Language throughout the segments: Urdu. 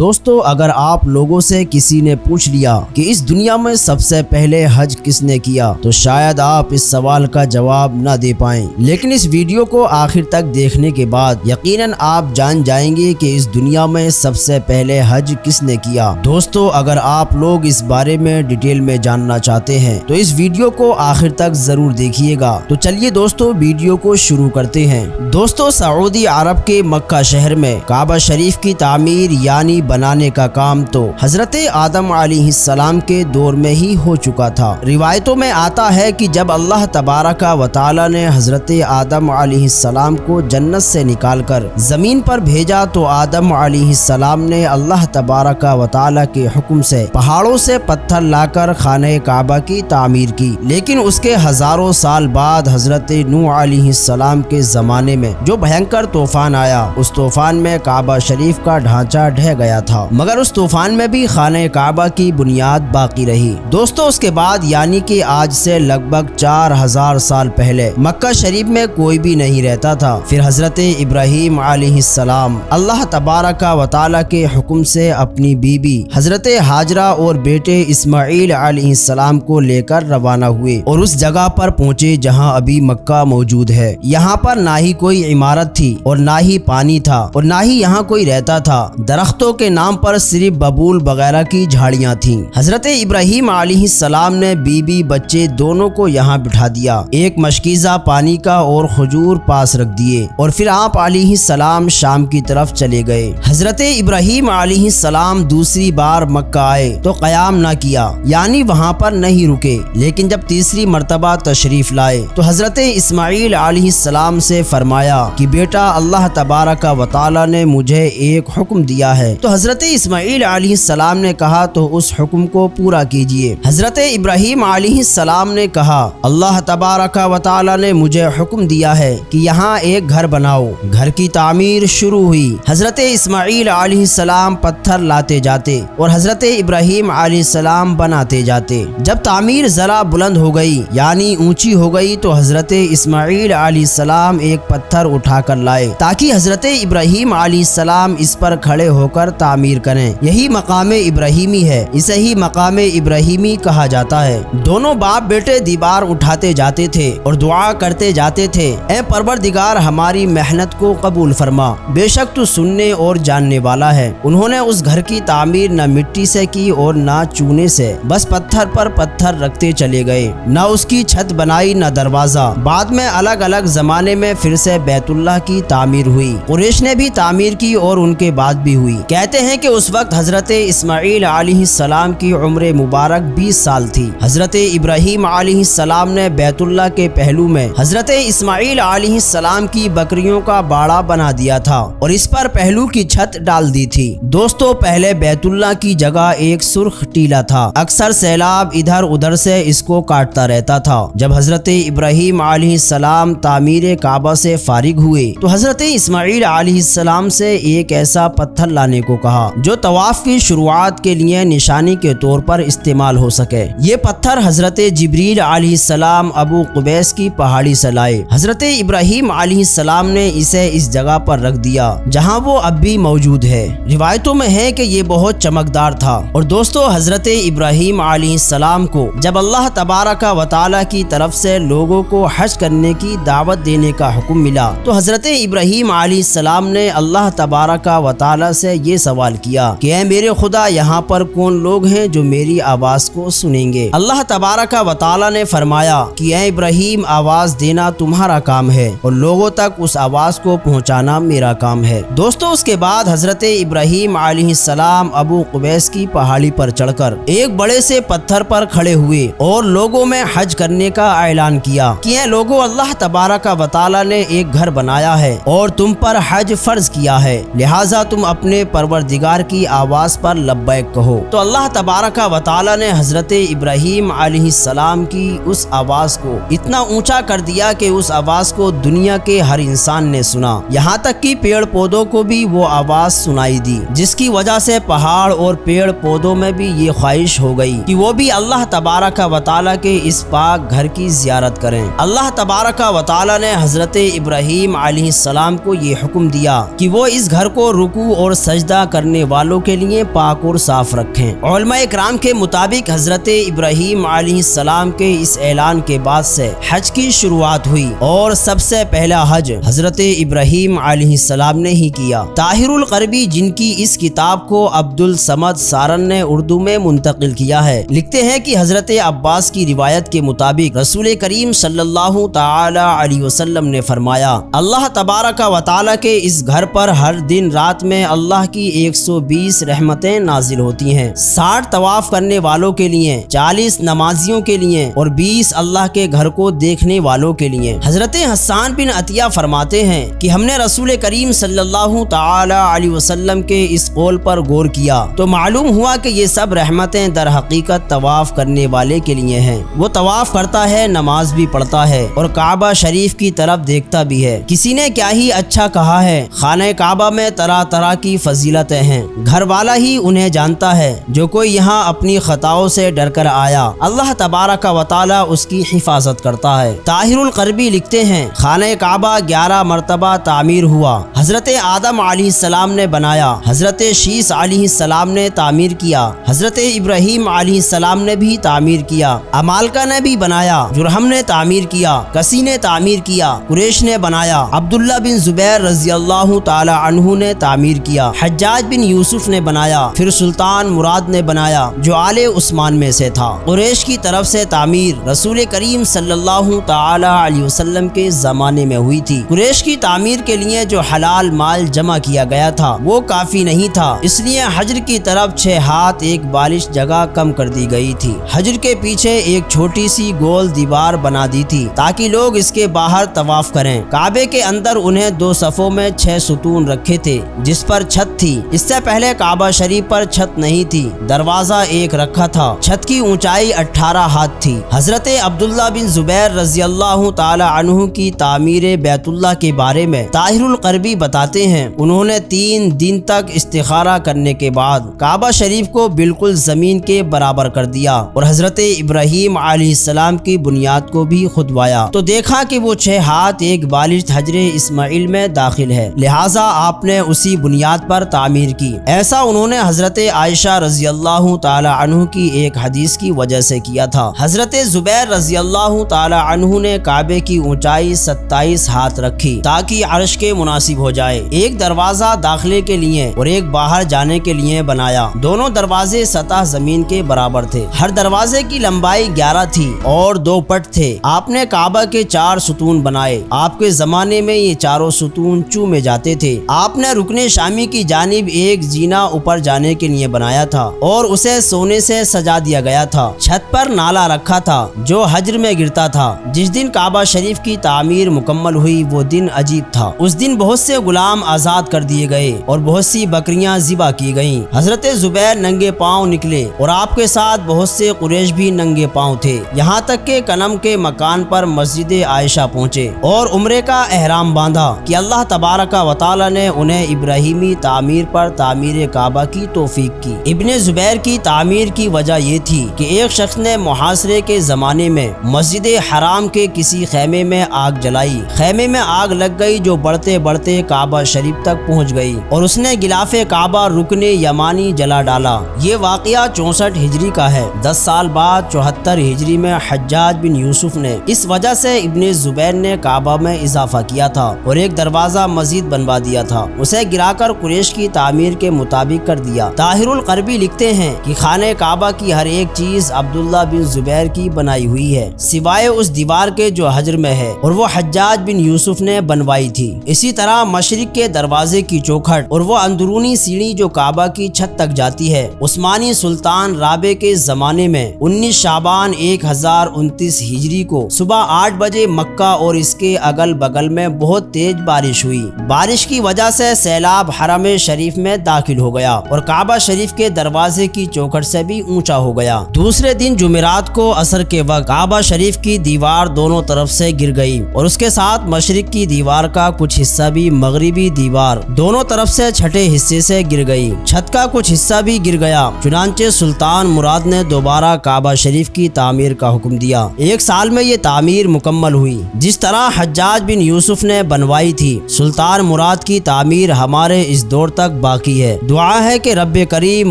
دوستو اگر آپ لوگوں سے کسی نے پوچھ لیا کہ اس دنیا میں سب سے پہلے حج کس نے کیا تو شاید آپ اس سوال کا جواب نہ دے پائیں، لیکن اس ویڈیو کو آخر تک دیکھنے کے بعد یقیناً آپ جان جائیں گے کہ اس دنیا میں سب سے پہلے حج کس نے کیا۔ دوستو اگر آپ لوگ اس بارے میں ڈیٹیل میں جاننا چاہتے ہیں تو اس ویڈیو کو آخر تک ضرور دیکھیے گا۔ تو چلیے دوستو ویڈیو کو شروع کرتے ہیں۔ دوستو سعودی عرب کے مکہ شہر میں کعبہ شریف کی تعمیر یعنی بنانے کا کام تو حضرت آدم علیہ السلام کے دور میں ہی ہو چکا تھا۔ روایتوں میں آتا ہے کہ جب اللہ تبارک و تعالی نے حضرت آدم علیہ السلام کو جنت سے نکال کر زمین پر بھیجا تو آدم علیہ السلام نے اللہ تبارک و تعالی کے حکم سے پہاڑوں سے پتھر لا کر خانہ کعبہ کی تعمیر کی، لیکن اس کے ہزاروں سال بعد حضرت نوح علیہ السلام کے زمانے میں جو بھینکر طوفان آیا، اس طوفان میں کعبہ شریف کا ڈھانچہ ڈھہ گیا تھا، مگر اس طوفان میں بھی خانہ کعبہ کی بنیاد باقی رہی۔ دوستو اس کے بعد یعنی کہ آج سے لگ بھگ 4000 سال پہلے مکہ شریف میں کوئی بھی نہیں رہتا تھا۔ پھر حضرت ابراہیم علیہ السلام اللہ تبارک و تعالی کے حکم سے اپنی بیوی حضرت ہاجرہ اور بیٹے اسماعیل علیہ السلام کو لے کر روانہ ہوئے اور اس جگہ پر پہنچے جہاں ابھی مکہ موجود ہے۔ یہاں پر نہ ہی کوئی عمارت تھی اور نہ ہی پانی تھا اور نہ ہی یہاں کوئی رہتا تھا، درختوں کے نام پر صرف ببول وغیرہ کی جھاڑیاں تھیں۔ حضرت ابراہیم علیہ السلام نے بیوی بچے دونوں کو یہاں بٹھا دیا، ایک مشکیزہ پانی کا اور کھجور پاس رکھ دیے اور پھر آپ علیہ السلام شام کی طرف چلے گئے۔ حضرت ابراہیم علیہ السلام دوسری بار مکہ آئے تو قیام نہ کیا یعنی وہاں پر نہیں رکے، لیکن جب تیسری مرتبہ تشریف لائے تو حضرت اسماعیل علیہ السلام سے فرمایا کہ بیٹا اللہ تبارک و تعالی نے مجھے ایک حکم دیا ہے، تو حضرت اسماعیل علیہ السلام نے کہا تو اس حکم کو پورا کیجئے۔ حضرت ابراہیم علیہ السلام نے کہا اللہ تبارک و تعالی نے مجھے حکم دیا ہے کہ یہاں ایک گھر بناؤ۔ گھر کی تعمیر شروع ہوئی، حضرت اسماعیل علیہ السلام پتھر لاتے جاتے اور حضرت ابراہیم علیہ السلام بناتے جاتے۔ جب تعمیر ذرا بلند ہو گئی یعنی اونچی ہو گئی تو حضرت اسماعیل علیہ السلام ایک پتھر اٹھا کر لائے تاکہ حضرت ابراہیم علیہ السلام اس پر کھڑے ہو کر تعمیر کریں۔ یہی مقام ابراہیمی ہے، اسے ہی مقام ابراہیمی کہا جاتا ہے۔ دونوں باپ بیٹے دیوار اٹھاتے جاتے تھے اور دعا کرتے جاتے تھے، اے پروردگار ہماری محنت کو قبول فرما، بے شک تو سننے اور جاننے والا ہے۔ انہوں نے اس گھر کی تعمیر نہ مٹی سے کی اور نہ چونے سے، بس پتھر پر پتھر رکھتے چلے گئے، نہ اس کی چھت بنائی نہ دروازہ۔ بعد میں الگ الگ زمانے میں پھر سے بیت اللہ کی تعمیر ہوئی، قریش نے بھی تعمیر کی اور ان کے بعد بھی ہوئی۔ کہتے ہیں کہ اس وقت حضرت اسماعیل علیہ السلام کی عمر مبارک 20 سال تھی۔ حضرت ابراہیم علیہ السلام نے بیت اللہ کے پہلو میں حضرت اسماعیل علیہ السلام کی بکریوں کا باڑا بنا دیا تھا اور اس پر پہلو کی چھت ڈال دی تھی۔ دوستو پہلے بیت اللہ کی جگہ ایک سرخ ٹیلا تھا، اکثر سیلاب ادھر ادھر سے اس کو کاٹتا رہتا تھا۔ جب حضرت ابراہیم علیہ السلام تعمیر کعبہ سے فارغ ہوئے تو حضرت اسماعیل علیہ السلام سے ایک ایسا پتھر لانے کو کہا جو طواف کی شروعات کے لیے نشانی کے طور پر استعمال ہو سکے۔ یہ پتھر حضرت جبریل علیہ السلام ابو قبیس کی پہاڑی سے لائے۔ حضرت ابراہیم علیہ السلام نے اسے اس جگہ پر رکھ دیا جہاں وہ اب بھی موجود ہے۔ روایتوں میں ہے کہ یہ بہت چمکدار تھا۔ اور دوستو حضرت ابراہیم علیہ السلام کو جب اللہ تبارک و تعالی کی طرف سے لوگوں کو حج کرنے کی دعوت دینے کا حکم ملا تو حضرت ابراہیم علیہ السلام نے اللہ تبارک و تعالی سے یہ سوال کیا کہ اے میرے خدا یہاں پر کون لوگ ہیں جو میری آواز کو سنیں گے؟ اللہ تبارک و تعالی نے فرمایا کہ اے ابراہیم آواز دینا تمہارا کام ہے اور لوگوں تک اس آواز کو پہنچانا میرا کام ہے۔ دوستو اس کے بعد حضرت ابراہیم علیہ السلام ابو قبیس کی پہاڑی پر چڑھ کر ایک بڑے سے پتھر پر کھڑے ہوئے اور لوگوں میں حج کرنے کا اعلان کیا کہ اے لوگوں اللہ تبارک و تعالی نے ایک گھر بنایا ہے اور تم پر حج فرض کیا ہے، لہٰذا تم اپنے پروردگار کی آواز پر لبیک کہو۔ تو اللہ تبارک و تعالی نے حضرت ابراہیم علیہ السلام کی اس آواز کو اتنا اونچا کر دیا کہ اس آواز کو دنیا کے ہر انسان نے سنا، یہاں تک کہ پیڑ پودوں کو بھی وہ آواز سنائی دی، جس کی وجہ سے پہاڑ اور پیڑ پودوں میں بھی یہ خواہش ہو گئی کہ وہ بھی اللہ تبارک و تعالی کے اس پاک گھر کی زیارت کریں۔ اللہ تبارک و تعالی نے حضرت ابراہیم علیہ السلام کو یہ حکم دیا کہ وہ اس گھر کو رکوع اور سجدہ کرنے والوں کے لیے پاک اور صاف رکھیں۔ علماء کرام کے مطابق حضرت ابراہیم علیہ السلام کے اس اعلان کے بعد سے حج کی شروعات ہوئی اور سب سے پہلا حج حضرت ابراہیم علیہ السلام نے ہی کیا۔ طاہر القربی، جن کی اس کتاب کو عبد الصمد سارن نے اردو میں منتقل کیا ہے، لکھتے ہیں کہ حضرت عباس کی روایت کے مطابق رسول کریم صلی اللہ تعالی علیہ وسلم نے فرمایا، اللہ تبارک و تعالی کے اس گھر پر ہر دن رات میں اللہ کی 120 رحمتیں نازل ہوتی ہیں، 60 طواف کرنے والوں کے لیے، 40 نمازیوں کے لیے اور 20 اللہ کے گھر کو دیکھنے والوں کے لیے۔ حضرت حسان بن عطیہ فرماتے ہیں کہ ہم نے رسول کریم صلی اللہ تعالی علیہ وسلم کے اس قول پر غور کیا تو معلوم ہوا کہ یہ سب رحمتیں در حقیقت طواف کرنے والے کے لیے ہیں۔ وہ طواف کرتا ہے، نماز بھی پڑھتا ہے اور کعبہ شریف کی طرف دیکھتا بھی ہے۔ کسی نے کیا ہی اچھا کہا ہے، خانہ کعبہ میں طرح طرح کی فضیلتیں ہیں، گھر والا ہی انہیں جانتا ہے۔ جو کوئی یہاں اپنی خطاؤں سے ڈر کر آیا، اللہ تبارک و تعالی اس کی حفاظت کرتا ہے۔ طاہر القربی لکھتے ہیں، خانہ کعبہ 11 مرتبہ تعمیر ہوا۔ حضرت آدم علیہ السلام نے بنایا، حضرت شیس علیہ السلام نے تعمیر کیا، حضرت ابراہیم علیہ السلام نے بھی تعمیر کیا، امالکہ نے بھی بنایا، جرہم نے تعمیر کیا، کسی نے تعمیر کیا، قریش نے بنایا، عبداللہ بن زبیر رضی اللہ تعالی عنہ نے تعمیر کیا، حجاج بن یوسف نے بنایا، پھر سلطان مراد نے بنایا جو آل عثمان میں سے تھا۔ قریش کی طرف سے تعمیر رسول کریم صلی اللہ تعالی علیہ وسلم کے زمانے میں ہوئی تھی۔ قریش کی تعمیر کے لیے جو حلال مال جمع کیا گیا تھا وہ کافی نہیں تھا، اس لیے حجر کی طرف 6 ہاتھ 1 بالش جگہ کم کر دی گئی تھی۔ حجر کے پیچھے ایک چھوٹی سی گول دیوار بنا دی تھی تاکہ لوگ اس کے باہر طواف کریں۔ کعبے کے اندر انہیں 2 صفوں میں 6 ستون رکھے تھے جس پر چھت تھی۔ اس سے پہلے کعبہ شریف پر چھت نہیں تھی، دروازہ ایک رکھا تھا، چھت کی اونچائی 18 ہاتھ تھی۔ حضرت عبداللہ بن زبیر رضی اللہ تعالی عنہ کی تعمیر بیت اللہ کے بارے میں طاہر القربی بتاتے ہیں، انہوں نے 3 دن تک استخارہ کرنے کے بعد کعبہ شریف کو بالکل زمین کے برابر کر دیا اور حضرت ابراہیم علیہ السلام کی بنیاد کو بھی کھدوایا تو دیکھا کہ وہ 6 ہاتھ 1 بالش حجر اسماعیل میں داخل ہے، لہٰذا آپ نے اسی بنیاد پر تعمیر کی۔ ایسا انہوں نے حضرت عائشہ رضی اللہ تعالی عنہ کی ایک حدیث کی وجہ سے کیا تھا۔ حضرت زبیر رضی اللہ تعالی عنہ نے کعبے کی اونچائی 27 ہاتھ رکھی تاکہ عرش کے مناسب ہو جائے۔ ایک دروازہ داخلے کے لیے اور ایک باہر جانے کے لیے بنایا، دونوں دروازے سطح زمین کے برابر تھے۔ ہر دروازے کی لمبائی 11 تھی اور 2 پٹ تھے۔ آپ نے کعبہ کے 4 ستون بنائے، آپ کے زمانے میں یہ چاروں ستون چومے جاتے تھے۔ آپ نے رکن شامی کی جانب ایک زینہ اوپر جانے کے لیے بنایا تھا اور اسے سونے سے سجا دیا گیا تھا۔ چھت پر نالا رکھا تھا جو حجر میں گرتا تھا۔ جس دن کعبہ شریف کی تعمیر مکمل ہوئی وہ دن عجیب تھا۔ اس دن بہت سے غلام آزاد کر دیے گئے اور بہت سی بکریاں ذبح کی گئیں۔ حضرت زبیر ننگے پاؤں نکلے اور آپ کے ساتھ بہت سے قریش بھی ننگے پاؤں تھے، یہاں تک کہ کنم کے مکان پر مسجد عائشہ پہنچے اور عمرے کا احرام باندھا کہ اللہ تبارک و تعالی نے انہیں ابراہیمی تعمیر پر تعمیر کعبہ کی توفیق کی۔ ابن زبیر کی تعمیر کی وجہ یہ تھی کہ ایک شخص نے محاصرے کے زمانے میں مسجد حرام کے کسی خیمے میں آگ جلائی، خیمے میں آگ لگ گئی جو بڑھتے بڑھتے کعبہ شریف تک پہنچ گئی اور اس نے غلاف کعبہ رکن یمانی جلا ڈالا۔ یہ واقعہ 64 ہجری کا ہے۔ 10 سال بعد 74 ہجری میں حجاج بن یوسف نے اس وجہ سے ابن زبیر نے کعبہ میں اضافہ کیا تھا اور ایک دروازہ مزید بنوا دیا تھا، اسے گرا کر قریش کی تعمیر کے مطابق کر دیا۔ طاہر القربی لکھتے ہیں کہ خانہ کعبہ کی ہر ایک چیز عبداللہ بن زبیر کی بنائی ہوئی ہے سوائے اس دیوار کے جو حجر میں ہے اور وہ حجاج بن یوسف نے بنوائی تھی۔ اسی طرح مشرق کے دروازے کی چوکھٹ اور وہ اندرونی سیڑھی جو کعبہ کی چھت تک جاتی ہے عثمانی سلطان رابع کے زمانے میں 19 شعبان 1029 ہجری کو صبح 8 بجے مکہ اور اس کے اگل بغل میں بہت تیز بارش ہوئی۔ بارش کی وجہ سے سیلاب حرم شریف میں داخل ہو گیا اور کعبہ شریف کے دروازے کی چوکھٹ سے بھی اونچا ہو گیا۔ دوسرے دن جمعرات کو عصر کے وقت کعبہ شریف کی دیوار دونوں طرف سے گر گئی اور اس کے ساتھ مشرق کی دیوار کا کچھ حصہ بھی مغربی دیوار دونوں طرف سے چھٹے حصے سے گر گئی، چھت کا کچھ حصہ بھی گر گیا۔ چنانچہ سلطان مراد نے دوبارہ کعبہ شریف کی تعمیر کا حکم دیا۔ 1 سال میں یہ تعمیر مکمل ہوئی جس طرح حجاج بن یوسف نے بنوائی تھی۔ سلطان مراد کی تعمیر ہمارے اس دور تک تک باقی ہے۔ دعا ہے کہ رب کریم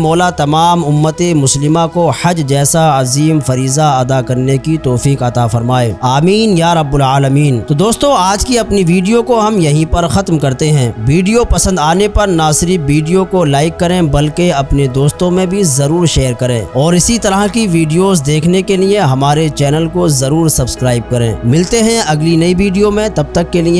مولا تمام امت مسلمہ کو حج جیسا عظیم فریضہ ادا کرنے کی توفیق عطا فرمائے، آمین یا رب العالمین۔ تو دوستو آج کی اپنی ویڈیو کو ہم یہیں پر ختم کرتے ہیں۔ ویڈیو پسند آنے پر نہ صرف ویڈیو کو لائک کریں بلکہ اپنے دوستوں میں بھی ضرور شیئر کریں، اور اسی طرح کی ویڈیوز دیکھنے کے لیے ہمارے چینل کو ضرور سبسکرائب کریں۔ ملتے ہیں اگلی نئی ویڈیو میں، تب تک کے لیے